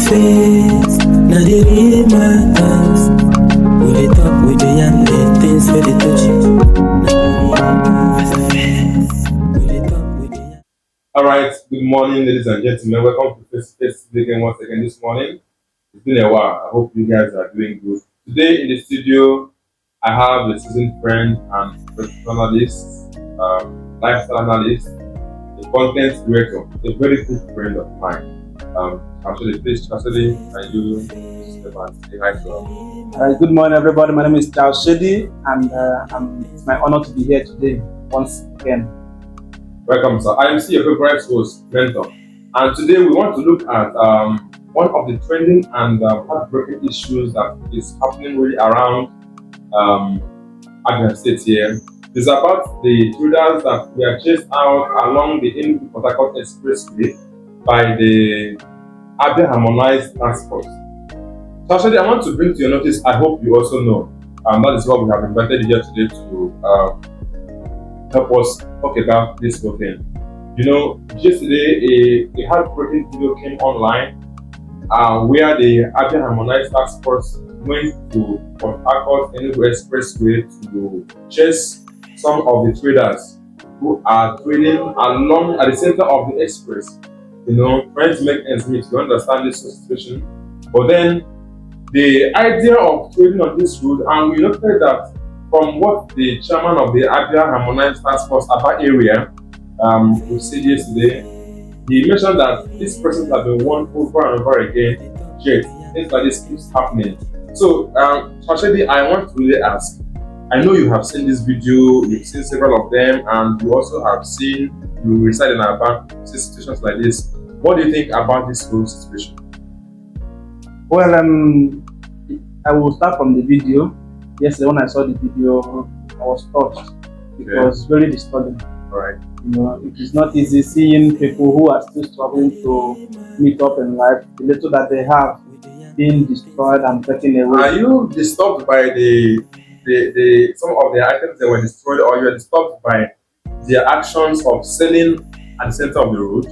face-to-face, now they read matters. We dey talk with the young things where they touch you. Alright, good morning ladies and gentlemen. Welcome to FaceToFace TV again once again this morning. It's been a while. I hope you guys are doing good. Today in the studio, I have a seasoned friend and professional analyst, lifestyle analyst, a content creator, a very good friend of mine. Actually, please, Chastity, can you step and say hi to her? Good morning, everybody. My name is Chastity, and it's my honor to be here today once again. Welcome, sir. I am your favorite host, Mentor, and today we want to look at one of the trending and heartbreaking issues that is happening really around Abia State here. It's about the intruders that were chased out along the Enugu Harcourt Expressway by the Abia Harmonised Taskforce. So actually, I want to bring to your notice, I hope you also know, that is what we have invited you here today to help us talk about this whole thing. You know, yesterday a heartbreaking video came online where the Abia Harmonised Taskforce went to Harcourt Enugu Expressway to chase some of the traders who are trading along at the center of the express. You know, trying to make ends meet. You understand this situation, but then the idea of trading on this road, and we noted that from what the chairman of the Abia Harmonized Taskforce Abba area we said yesterday, he mentioned that these persons have been warned over and over again, yet things like this keeps happening. So, Chastity, I want to really ask, I know you have seen this video, you've seen several of them, and you also have seen, you reside in Abba, see situations like this. What do you think about this whole situation? Well, I will start from the video. Yesterday, when I saw the video, I was touched. It was very disturbing. Right. You know, it is not easy seeing people who are still struggling to meet up in life, the little that they have being destroyed and taken away. Are you disturbed by the some of the items that were destroyed, or you are disturbed by their actions of selling at the center of the road?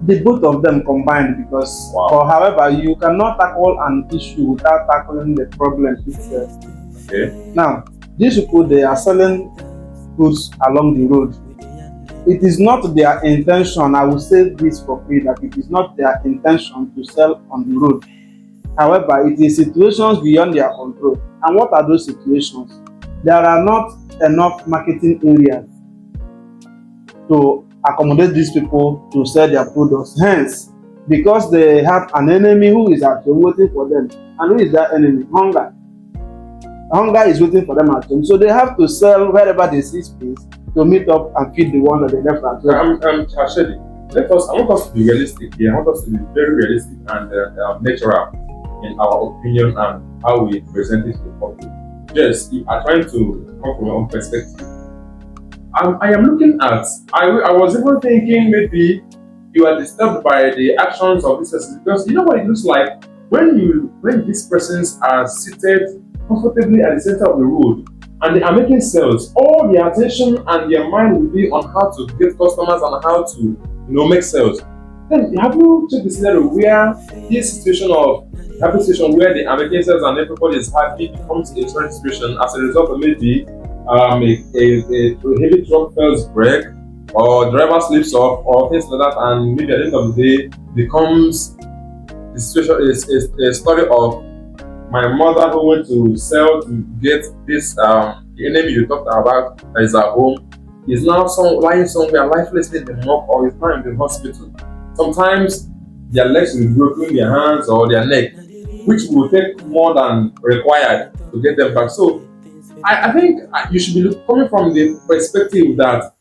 The both of them combined, because however, you cannot tackle an issue without tackling the problem itself. Okay. Now, these people, they are selling goods along the road. It is not their intention, I will say this for free, that it is not their intention to sell on the road. However, it is situations beyond their control. And what are those situations? There are not enough marketing areas to accommodate these people to sell their products. Hence, because they have an enemy who is actually waiting for them. And who is that enemy? Hunger. Hunger is waiting for them at home. So they have to sell wherever they see space to meet up and feed the ones that they left at home. Chastity, I want us to be realistic here. I want us to be very realistic and natural in our opinion and how we present it to the public. Yes, if I'm trying to come from my own perspective. I am looking at, I was even thinking maybe you are disturbed by the actions of this person, because you know what it looks like when these persons are seated comfortably at the center of the road and they are making sales. All their attention and their mind will be on how to get customers and how to make sales. Then have you checked the scenario where this situation of happy situation where they are making sales and everybody is happy becomes a certain situation as a result of maybe a heavy truck fails brake, or driver slips off, or things like that, and maybe at the end of the day becomes the situation is a story of my mother who went to sell to get this the enemy you talked about that is at home is now lying somewhere lifelessly in the morgue, or is now in the hospital. Sometimes their legs will be broken, their hands or their neck, which will take more than required to get them back. So I think you should be coming from the perspective that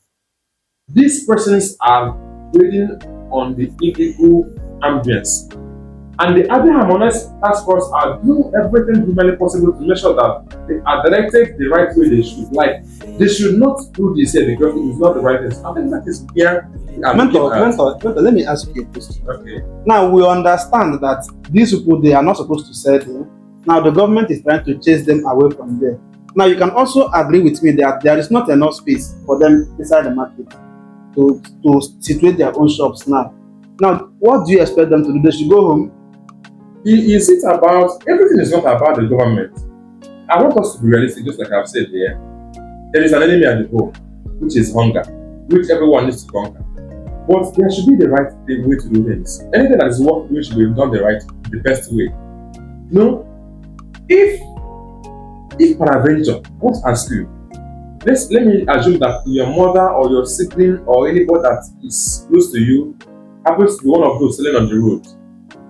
these persons are trading on the illegal ambience. And the Abia Harmonized Taskforce are doing everything humanly possible to make sure that they are directed the right way they should. Like, they should not do this here because it is not the right thing. I think that is where Mentor, let me ask you a question. Okay. Now, we understand that these people, they are not supposed to sell them. Now, the government is trying to chase them away from there. Now, you can also agree with me that there is not enough space for them inside the market to situate their own shops now. Now, what do you expect them to do? They should go home. Is it about everything? Is not about the government. I want us to be realistic, just like I've said here. There is an enemy at the home, which is hunger, which everyone needs to conquer. But there should be the right way to do things. Anything that is working should be done the best way. You know, if peradventure, I want to ask you, let me assume that your mother or your sibling or anybody that is close to you happens to be one of those selling on the road.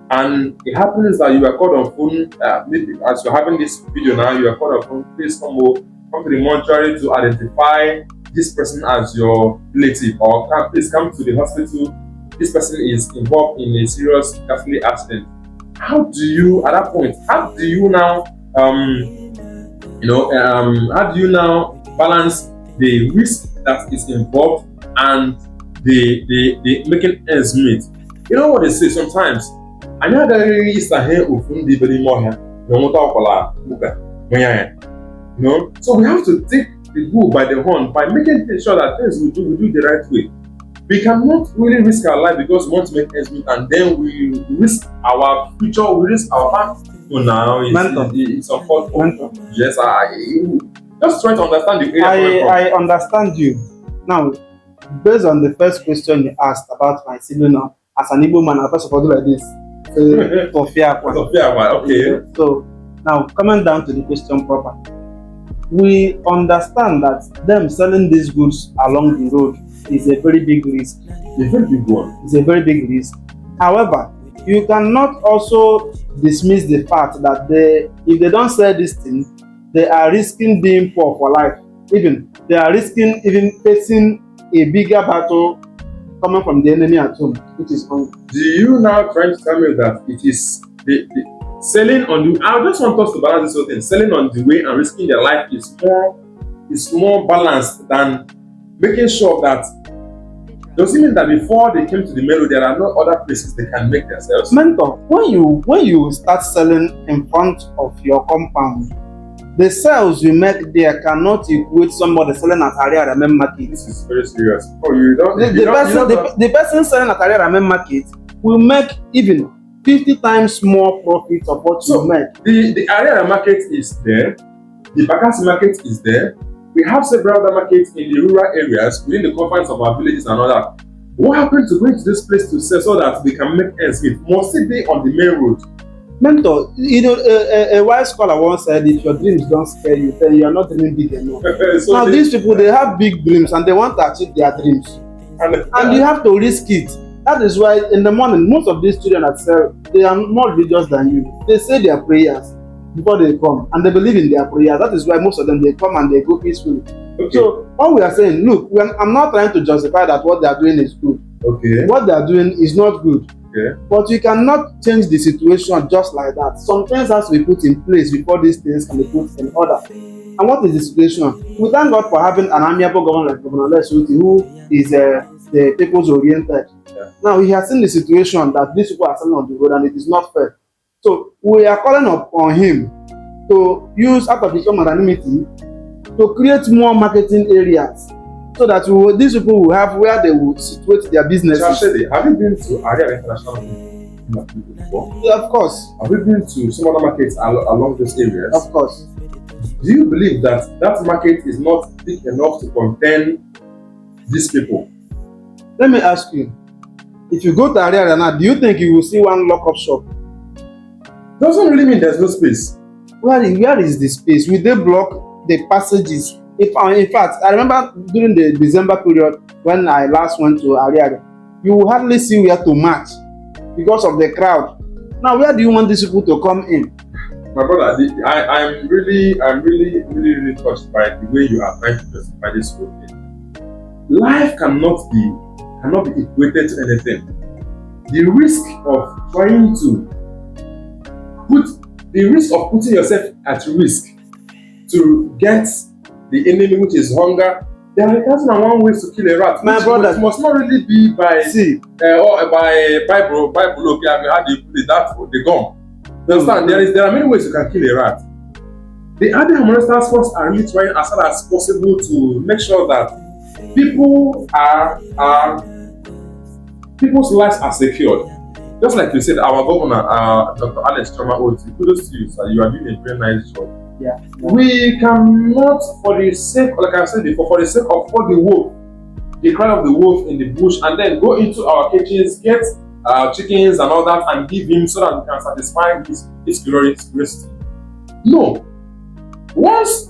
And it happens that you are called on phone, maybe as you're having this video now, you are called on phone, please come to the mortuary to identify this person as your relative, or please come to the hospital, this person is involved in a serious ghastly accident. How do you, at that point, how do you now, how do you now balance the risk that is involved and the making ends meet? You know what they say sometimes? You know, so we have to take the bull by the horn by making sure that things we do the right way. We cannot really risk our life because we want to make ends meet, and then we risk our future, we risk our past. So now it's unfortunate. Yes, just trying to understand the area. I understand you. Now, based on the first question you asked about my sibling now, as an Igbo man, I first of all do like this. Okay. So now coming down to the question proper, we understand that them selling these goods along the road is a very big risk. A very big one. It's a very big risk. However, you cannot also dismiss the fact that if they don't sell this thing, they are risking being poor for life. Even they are risking even facing a bigger battle coming from the enemy at home, which is hunger. Do you now try to tell me that it is the selling on the? I just want us to balance this whole thing. Selling on the way and risking their life is more balanced than making sure that. Does it mean that before they came to the main road, there are no other places they can make themselves? Mentor, when you start selling in front of your compound, the sales you make there cannot equate somebody selling at Abia main market. This is very serious. Oh, you don't. The person selling at Abia main market will make even 50 times more profit of what you make. The Abia market is there. The Bakassi market is there. We have several other markets in the rural areas within the confines of our villages and all that. What happened to going to this place to sell so that we can make ends meet? Must it be on the main road? Mentor, you know, a wise scholar once said, if your dreams don't scare you, then you are not dreaming big enough. So now these people, they have big dreams and they want to achieve their dreams. And you have to risk it. That is why in the morning, most of these children that sell, they are more religious than you. They say their prayers before they come, and they believe in their prayers. That is why most of them, they come and they go peacefully. Okay. So what we are saying, look, I'm not trying to justify that what they are doing is good. Okay. What they are doing is not good. Okay. But you cannot change the situation just like that. Some things has to be put in place before these things can be put in order. And what is the situation? We thank God for having an amiable governor like Governor Lesuti, who is the people's oriented. Yeah. Now he has seen the situation that these people are selling on the road and it is not fair. So we are calling upon him to use out of his own magnanimity to create more marketing areas so that these people will have where they will situate their businesses. Have you been to Abia International Market before? Yeah, of course. Have you been to some other markets along those areas? Of course. Do you believe that that market is not big enough to contain these people? Let me ask you, if you go to Abia now, do you think you will see one lock-up shop? Doesn't really mean there's no space. Where is the space? Will they block the passages? In fact, I remember during the December period when I last went to Abia, you will hardly see where to march because of the crowd. Now, where do you want these people to come in? My brother, I'm really touched by the way you are trying to justify this whole thing. Life cannot be equated to anything. The risk of putting yourself at risk to get the enemy, which is hunger. There are 1,001 ways to kill a rat. My brother, it must not really be by or by Bible. Okay, I mean, how do you put it? That the gum. You understand? There are many ways you can kill a rat. The Abia Harmonised Taskforce are really trying as far as possible to make sure that people's lives are secured. Just like you said, our governor, Dr. Alex Choma Oti, kudos to you, sir. You are doing a very nice job. Yeah. We cannot, for the sake, like I said before, for the sake of for the wolf, the cry of the wolf in the bush, and then go into our kitchens, get chickens and all that, and give him so that we can satisfy his curiosity. No. Once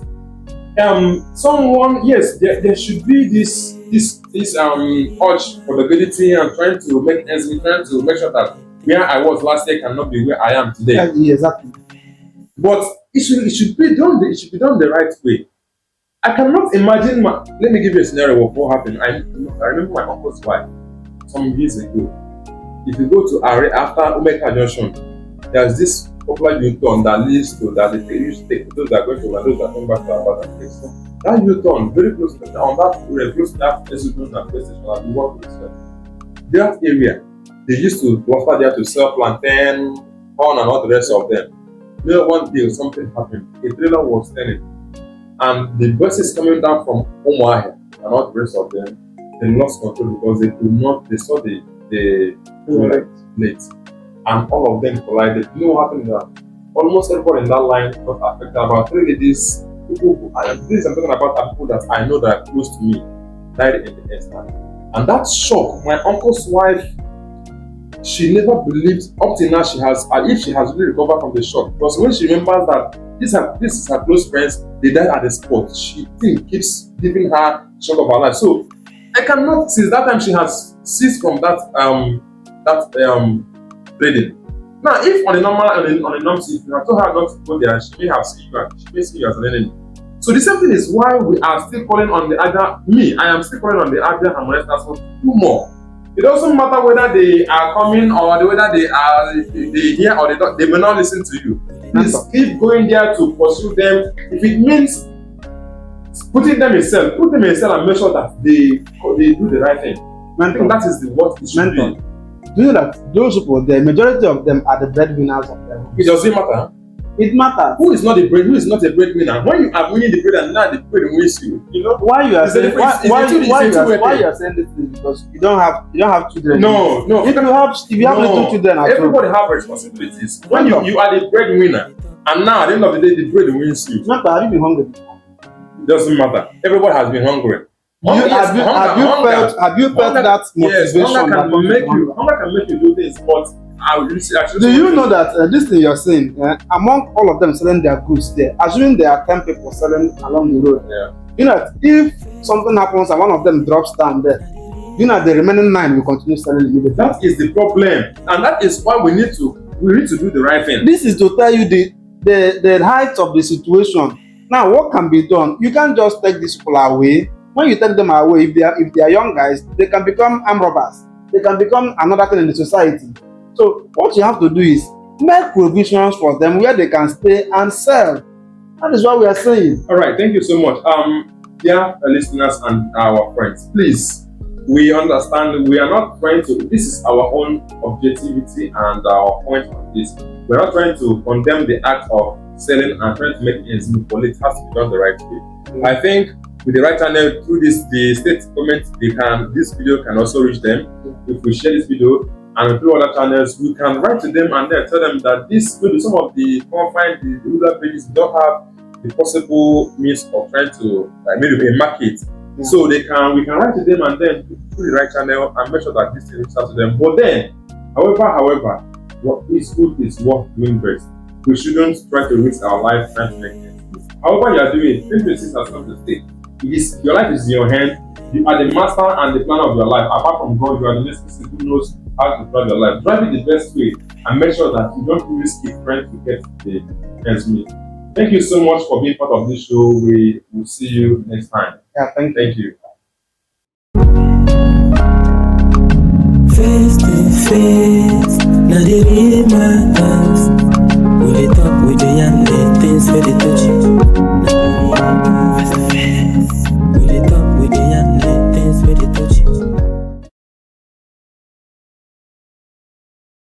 someone, yes, there should be this urge for mobility and trying to make ends meet, trying to make sure that where I was last year cannot be where I am today. Yeah, exactly. But it should be done the right way. I cannot imagine. Let me give you a scenario of what happened. I remember my uncle's wife some years ago. If you go to Are after Umeka Junction, there's this popular U-turn that leads to that they used to take those that are going to those that come back to Abia place. That U-turn very close to on that close to that station that place station that we work with. That area, they used to cluster there to sell plantain, corn, and all the rest of them. You know, one day something happened. A trailer was turning, and the buses coming down from Umuahia and all the rest of them, they lost control because they could not. They saw the plate, and all of them collided. You know what happened? That almost everybody in that line got affected. About 3 ladies, people, this I'm talking about are people that I know that are close to me, died in the instant. And that shock, my uncle's wife, she never believed up till now she has really recovered from the shock. Because when she remembers that this is her close friends, they died at the spot, she keeps giving her shock of her life. So I cannot, since that time she has ceased from that trading. Now, if on a normal if you have told her not to go there, she may see you as an enemy. So the same thing is why we are still calling on the I am still calling on the Abia Harmonised Taskforce to do more. It doesn't matter whether they are coming or whether they hear or they don't, they may not listen to you. Please keep going there to pursue them. If it means putting them in cell, put them in cell and make sure that they do the right thing. I think that is what it should be. Do you know that those people, the majority of them are the breadwinners of them? It doesn't matter. It matters. Who is not a breadwinner? When you are winning the bread and now the bread wins you, you know why you are saying why you are saying this is because you don't have children. No. If you have little children, everybody have responsibilities. When you are the breadwinner, and now at the end of the day the bread wins you. Matter, have you been hungry? It doesn't matter. Everybody has been hungry. Have you felt that motivation? Yes, hunger can make you do this, but do you know that this thing you're saying, among all of them selling their goods there, assuming there are 10 people selling along the road, you know, if something happens and one of them drops down there, you know, the remaining 9 will continue selling immediately. That is the problem, and that is why we need to do the right thing. This is to tell you the height of the situation. Now, what can be done? You can't just take these people away. When you take them away, if they are young guys, they can become armed robbers. They can become another thing in the society. So what you have to do is make provisions for them where they can stay and sell. That is what we are saying. All right, thank you so much. Dear listeners and our friends, please, we understand we are not trying to, this is our own objectivity and our point on this. We're not trying to condemn the act of selling and trying to make ends meet, but it has to be done the right way. I think with the right channel, through this, the state government, this video can also reach them. If we share this video and through other channels, we can write to them and then tell them that maybe some of the confined, the rural pages don't have the possible means of trying to maybe a market. So we can write to them and then through the right channel and make sure that this thing reaches out to them. But then, however, what is good is worth doing best. We shouldn't try to risk our life trying to make things. However you are doing, 2026 has come to stay. Your life is in your hand. You are the master and the planner of your life. Apart from God, you are the next person who knows how to drive your life. Drive it the best way and make sure that you don't risk it trying to get the ends meet. Thank you so much for being part of this show. We will see you next time. Yeah, thank you. Face to face, now they read my